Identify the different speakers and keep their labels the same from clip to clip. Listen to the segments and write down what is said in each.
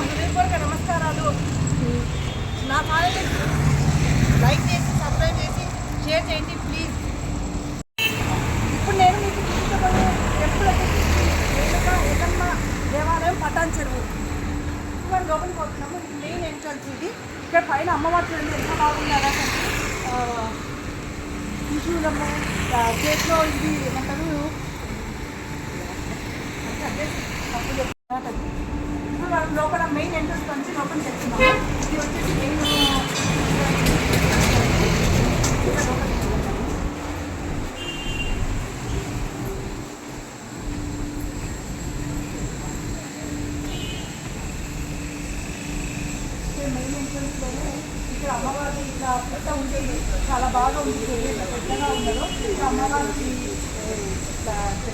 Speaker 1: హృదయపూర్వక నమస్కారాలు. నా ఛానల్ని లైక్ చేసి సబ్స్క్రైబ్ చేసి షేర్ చేయండి ప్లీజ్. ఇప్పుడు నేను మీకు చూపించబోయే టెంపుల్ వచ్చేసి రేణుకా ఎల్లమ్మ దేవాలయం పటాన్ చెరువు. ఇప్పుడు లోపలికి పోతున్నాము. ఇది మెయిన్ ఎంట్రన్స్. ఇది ఇక్కడ పైన అమ్మవారి చూడండి ఎంత బాగున్నారా. త్రిశూలము చేతిలో ఇది ఏమంటారు ఇప్పుడు మనం లోపల మెయిన్ ఎంట్రన్స్ నుంచి లోపలికి వెళ్తున్నాము. ఇది వచ్చేసి మెయిన్ మెయిన్ ఎంట్రన్స్లోనే ఇక్కడ అమ్మవారి ఇట్లా పెద్ద ఉండేది చాలా బాగా ఉంది. పెద్దగా ఉండదు. ఇక్కడ అమ్మవారికి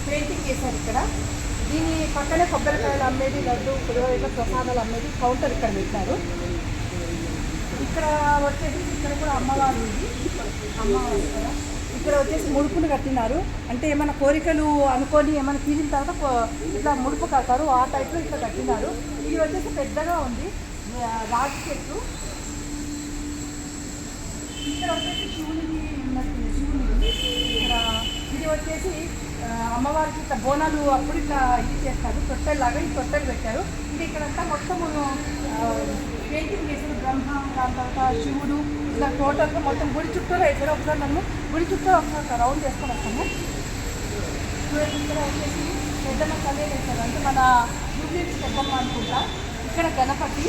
Speaker 1: పెయింటింగ్ చేశారు. ఇక్కడ దీని పక్కనే కొబ్బరికాయలు అమ్మేది, లడ్డు పులిహోర ప్రసాదాలు అమ్మేది కౌంటర్ ఇక్కడ పెట్టారు. ఇక్కడ వచ్చేసి ఇక్కడ కూడా అమ్మవారు ఉంది. అమ్మవారు ఇక్కడ వచ్చేసి ముడుపులు కట్టినారు. అంటే ఏమైనా కోరికలు అనుకొని ఏమైనా తీరిన తర్వాత ఇట్లా ముడుపు కడతారు. ఆ టైప్లో ఇట్లా కట్టినారు. ఇది వచ్చేసి పెద్దగా ఉంది. రాగి చెట్టు. ఇక్కడ వచ్చేసి శివునిది ఉన్నట్టు శివునిది. ఇక్కడ ఇది వచ్చేసి అమ్మవారికి ఇట్లా బోనాలు అప్పుడు ఇట్లా ఇది చేస్తారు. తొట్టెల్లాగా ఈ తొట్టెలు పెట్టారు. ఇది ఇక్కడంతా మొత్తము పెయింటింగ్ చేశారు. బ్రహ్మ, దాని తర్వాత శివుడు ఇలా టోటల్గా మొత్తం గుడి చుట్టూరు వేసారు. ఒకసారి నన్ను గుడి చుట్టూ ఒకసారి రౌండ్ చేసుకొని వస్తాము. ఇక్కడ వచ్చేసి పెద్దమ్మ కళ్యాణ్ వేశారు. అంటే మన జూబ్లీస్ పెద్దమ్మ అనుకుంటా. ఇక్కడ గణపతి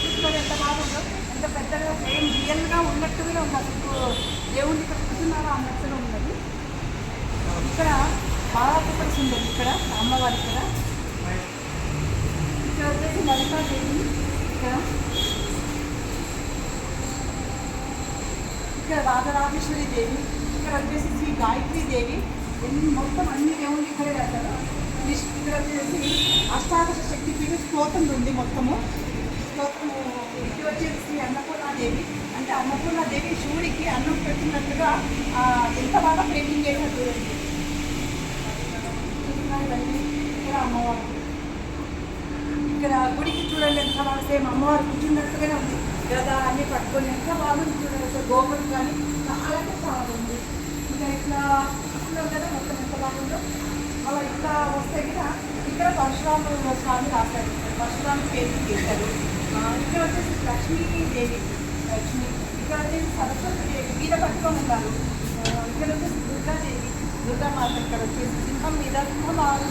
Speaker 1: చూసుకొని ఎంత బాగుందో, ఎంత పెద్దగా సేమ్ రియల్గా ఉన్నట్టుగానే ఉంది. అసలు దేవుడిని ఇక్కడ కూర్చున్నారా అన్నట్టుగా ఉన్నది. ఇక్కడ బాగా ఫోకస్ ఉంది. ఇక్కడ అమ్మవారి ఇక్కడ వచ్చేసి లలితాదేవి. ఇక్కడ రాజరాజేశ్వరి దేవి. ఇక్కడ వచ్చేసి శ్రీ గాయత్రీ దేవి. మొత్తం అన్ని దేవుళ్ళు ఇక్కడే వేస్తారు. ఇక్కడ వచ్చేసి అష్టాదశ శక్తిపీఠ స్తోత్రం ఉంది మొత్తము. స్తోత్రము ఇది వచ్చేసి శ్రీ అన్నపూర్ణాదేవి. అంటే అన్నపూర్ణాదేవి శివుడికి అన్నం పెట్టినట్టుగా ఎంత బాగా పెయింటింగ్ చేశారు చూడండి. ఇక్కడ అమ్మవారు ఇక్కడ గుడికి చూడండి ఎంత బాగా సేమ్ అమ్మవారు కూర్చున్నట్టుగానే ఉంది. గదా అన్ని పట్టుకొని ఎంత బాగుంది చూడండి. అసలు గోపురం కానీ చాలా చాలా ఉంది. ఇంకా ఇట్లా చూస్తున్నాం కదా మొత్తం ఎంత బాగుందో. అలా ఇట్లా వస్తే కూడా ఇక్కడ పరశురామ స్వామి రాశారు. పరశురామ పెయింటింగ్ చేశారు. ఇక్కడ వచ్చేసి లక్ష్మీదేవి. ఇక్కడ వచ్చేసి సరస్వతి దేవి మీద పట్టుకొని ఉన్నారు. ఇక్కడ వచ్చేసి దుర్గాదేవి, దుర్గామాత. ఇక్కడ వచ్చేసి సింహం మీద కూర్చున్నారు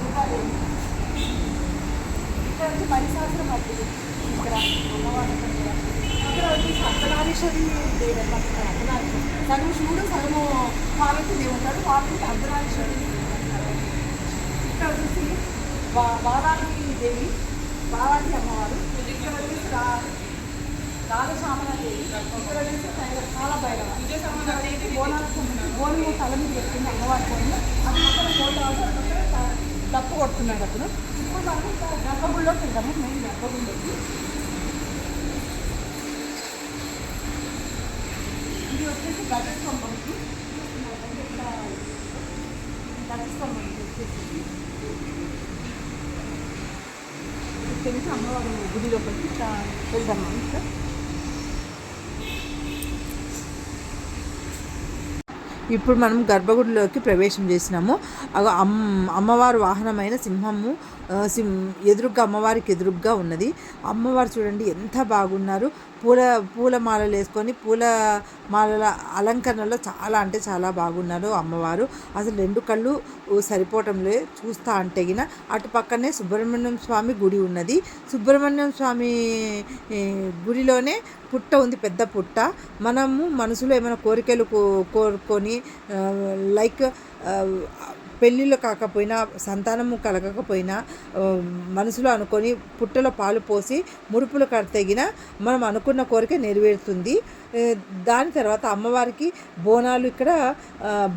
Speaker 1: దుర్గాదేవి. ఇక్కడ వచ్చి పరిశాస్త్రం అవుతుంది. ఇక్కడ అమ్మవారి ఇక్కడ వచ్చేసి అర్ధనారీశ్వరి దేవి అన్నమాట. అర్ధనారీశ్వరి సగం శివుడు సగము పార్వతి దేవి ఉంటాడు. పార్వతి అర్ధనారీశ్వరి. ఇక్కడ వచ్చేసి బాలాజీ దేవి, బాలాజీ అమ్మవారు. ఇక్కడ వచ్చేసి రాధశ్యామలాదేవి. ఇక్కడ వచ్చేసి చాలా భైరవ. బోనము తల మీద పెట్టింది అమ్మవారి పోయింది. అది మొత్తం ఫోటో తప్పు కొడుతున్నాడు అతను. ఇప్పుడు మనం గర్భగుడిలోకి వెళ్దాము. మెయిన్ గర్భగుడిలోకి. ఇది వచ్చేసి గజస్తంభంకి గజస్తంభంకి వచ్చేసి తెలిసి అమ్మవారు గుడిలోకి ఇట్లా వెళ్దాము. ఇంకా
Speaker 2: ఇప్పుడు మనం గర్భగుడిలోకి ప్రవేశం చేసినాము. అమ్మవారు వాహనమైన సింహము ఎదురుగ్గా అమ్మవారికి ఎదురుగ్గా ఉన్నది. అమ్మవారు చూడండి ఎంత బాగున్నారు. పూలమాలలు వేసుకొని పూలమాలల అలంకరణలో చాలా అంటే చాలా బాగున్నారు అమ్మవారు. అసలు రెండు కళ్ళు సరిపోవటంలే చూస్తా అంటే గిన. అటు పక్కనే సుబ్రహ్మణ్యం స్వామి గుడి ఉన్నది. సుబ్రహ్మణ్యం స్వామి గుడిలోనే పుట్ట ఉంది, పెద్ద పుట్ట. మనము మనసులో ఏమైనా కోరికలు కోరుకొని లైక్ పెళ్ళిళ్ళు కాకపోయినా, సంతానము కలగకపోయినా మనసులో అనుకొని పుట్టలో పాలు పోసి ముడుపులు కడితేగిన మనం అనుకున్న కోరిక నెరవేరుతుంది. దాని తర్వాత అమ్మవారికి బోనాలు, ఇక్కడ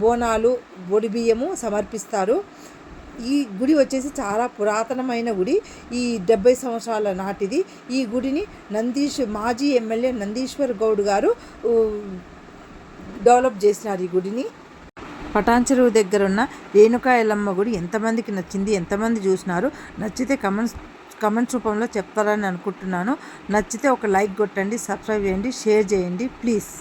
Speaker 2: బోనాలు ఒడి బియ్యము సమర్పిస్తారు. ఈ గుడి వచ్చేసి చాలా పురాతనమైన గుడి. ఈ 70 సంవత్సరాల నాటిది. ఈ గుడిని మాజీ ఎమ్మెల్యే నందీశ్వర్ గౌడ్ గారు డెవలప్ చేసినారు ఈ గుడిని. పటాన్ చెరువు దగ్గర ఉన్న రేణుకా ఎల్లమ్మ గుడి ఎంతమందికి నచ్చింది, ఎంతమంది చూసినారు? నచ్చితే కమెంట్స్ రూపంలో చెప్తారని అనుకుంటున్నాను. నచ్చితే ఒక లైక్ కొట్టండి, సబ్స్క్రైబ్ చేయండి, షేర్ చేయండి ప్లీజ్.